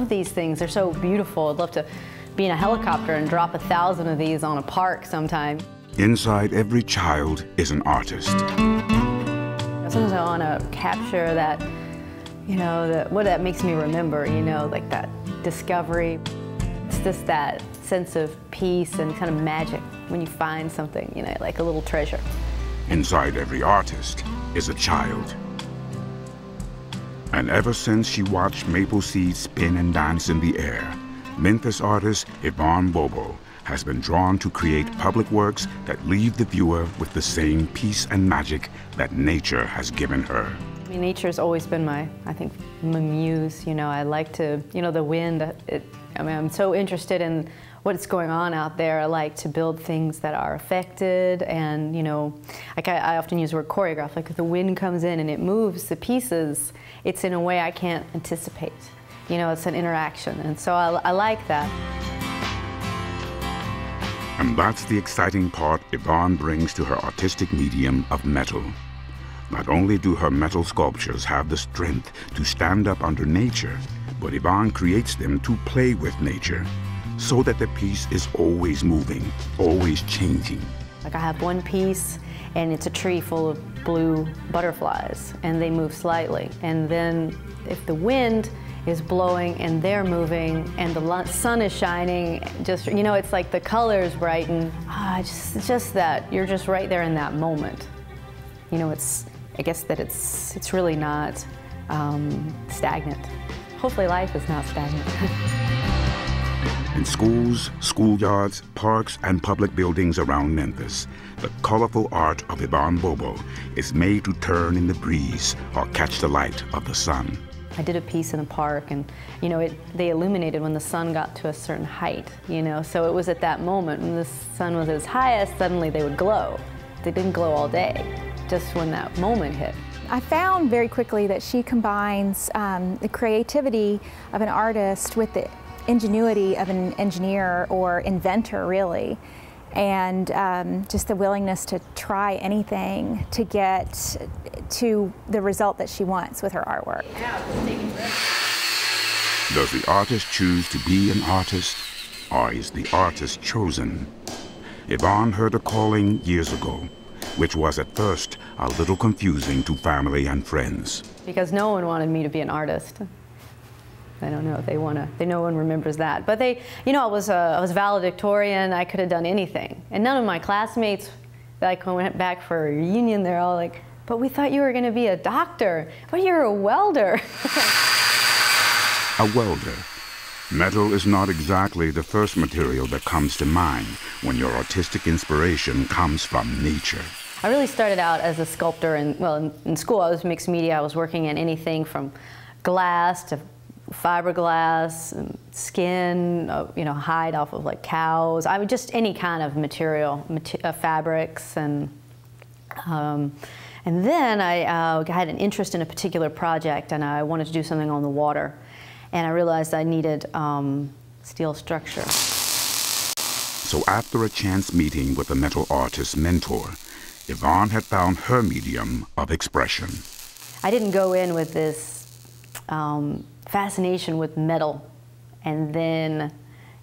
love these things. They're so beautiful. I'd love to be in a helicopter and drop 1,000 of these on a park sometime. Inside every child is an artist. Sometimes I want to capture that, you know, what that makes me remember, you know, like that discovery. It's just that sense of peace and kind of magic when you find something, you know, like a little treasure. Inside every artist is a child. And ever since she watched maple seeds spin and dance in the air, Memphis artist Yvonne Bobo has been drawn to create public works that leave the viewer with the same peace and magic that nature has given her. I mean, nature's always been my muse. You know, I like to, you know, the wind. I mean, I'm so interested in what's going on out there. I like to build things that are affected, and, you know, like I often use the word choreograph. Like if the wind comes in and it moves the pieces, it's in a way I can't anticipate. You know, it's an interaction, and so I like that. And that's the exciting part Yvonne brings to her artistic medium of metal. Not only do her metal sculptures have the strength to stand up under nature, but Yvonne creates them to play with nature, so that the piece is always moving, always changing. Like I have one piece, and it's a tree full of blue butterflies, and they move slightly. And then if the wind is blowing and they're moving and the sun is shining, just, you know, it's like the colors brighten. Just that you're just right there in that moment. You know, I guess that it's really not stagnant. Hopefully life is not stagnant. In schools, schoolyards, parks, and public buildings around Memphis, the colorful art of Yvonne Bobo is made to turn in the breeze or catch the light of the sun. I did a piece in a park, and, you know, they illuminated when the sun got to a certain height, you know, so it was at that moment when the sun was at its highest, suddenly they would glow. They didn't glow all day, just when that moment hit. I found very quickly that she combines the creativity of an artist with the ingenuity of an engineer or inventor, really, and just the willingness to try anything to get to the result that she wants with her artwork. Does the artist choose to be an artist, or is the artist chosen? Yvonne heard a calling years ago, which was at first a little confusing to family and friends. Because no one wanted me to be an artist. I don't know if no one remembers that. But you know, I was valedictorian, I could have done anything. And none of my classmates, like when I went back for a reunion, they're all like, but we thought you were gonna be a doctor. But you're a welder. A welder. Metal is not exactly the first material that comes to mind when your artistic inspiration comes from nature. I really started out as a sculptor, and well, in school I was mixed media. I was working in anything from glass to fiberglass, skin, you know, hide off of like cows. I would just any kind of material, fabrics, and then I had an interest in a particular project, and I wanted to do something on the water, and I realized I needed steel structure. So after a chance meeting with a metal artist mentor, Yvonne had found her medium of expression. I didn't go in with this fascination with metal and then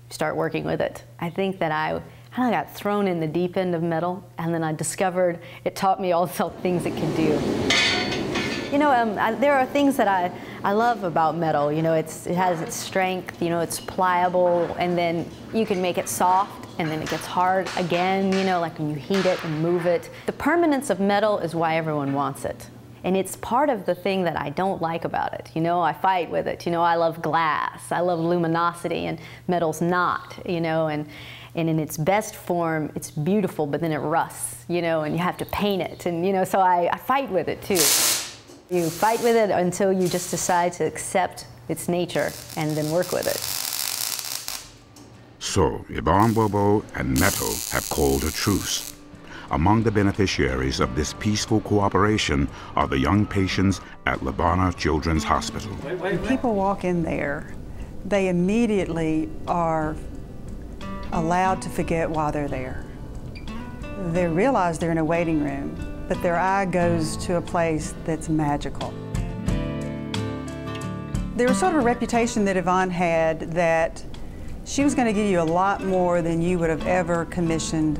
start working with it. I think that I kind of got thrown in the deep end of metal, and then I discovered it taught me all the things it can do. You know, there are things that I love about metal. You know, it has its strength, you know, it's pliable, and then you can make it soft, and then it gets hard again, you know, like when you heat it and move it. The permanence of metal is why everyone wants it. And it's part of the thing that I don't like about it. You know, I fight with it. You know, I love glass, I love luminosity, and metal's not, you know, and in its best form, it's beautiful, but then it rusts, you know, and you have to paint it. And, you know, so I fight with it too. You fight with it until you just decide to accept its nature and then work with it. So, Yvonne Bobo and metal have called a truce. Among the beneficiaries of this peaceful cooperation are the young patients at Labana Children's Hospital. When people walk in there, they immediately are allowed to forget why they're there. They realize they're in a waiting room, but their eye goes to a place that's magical. There was sort of a reputation that Yvonne had that she was going to give you a lot more than you would have ever commissioned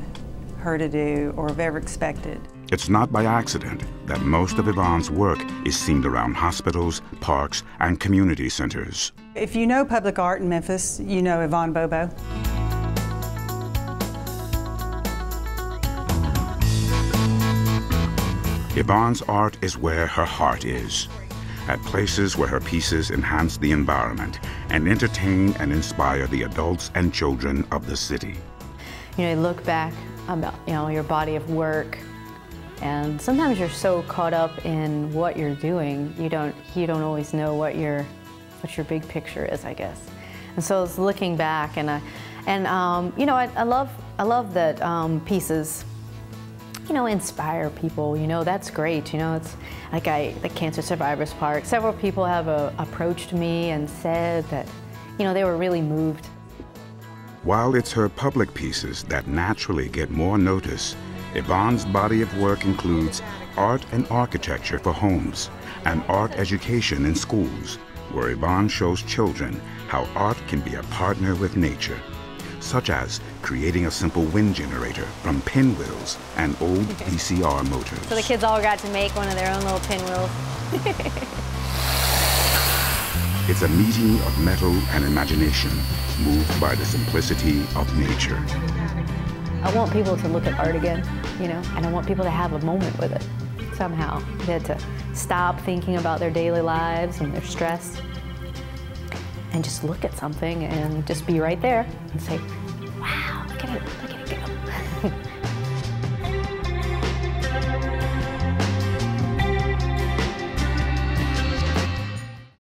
her to do or have ever expected. It's not by accident that most of Yvonne's work is seen around hospitals, parks, and community centers. If you know public art in Memphis, you know Yvonne Bobo. Yvonne's art is where her heart is, at places where her pieces enhance the environment and entertain and inspire the adults and children of the city. You know, you look back about, your body of work, and sometimes you're so caught up in what you're doing, you don't always know what your big picture is, I guess. And so I was looking back, and I love that pieces, inspire people. That's great. It's like the Cancer Survivors Park. Several people have approached me and said that, they were really moved. While it's her public pieces that naturally get more notice, Yvonne's body of work includes art and architecture for homes and art education in schools, where Yvonne shows children how art can be a partner with nature, such as creating a simple wind generator from pinwheels and old VCR motors. So the kids all got to make one of their own little pinwheels. It's a meeting of metal and imagination, moved by the simplicity of nature. I want people to look at art again, and I want people to have a moment with it somehow. They had to stop thinking about their daily lives and their stress and just look at something and just be right there and say, wow, look at it.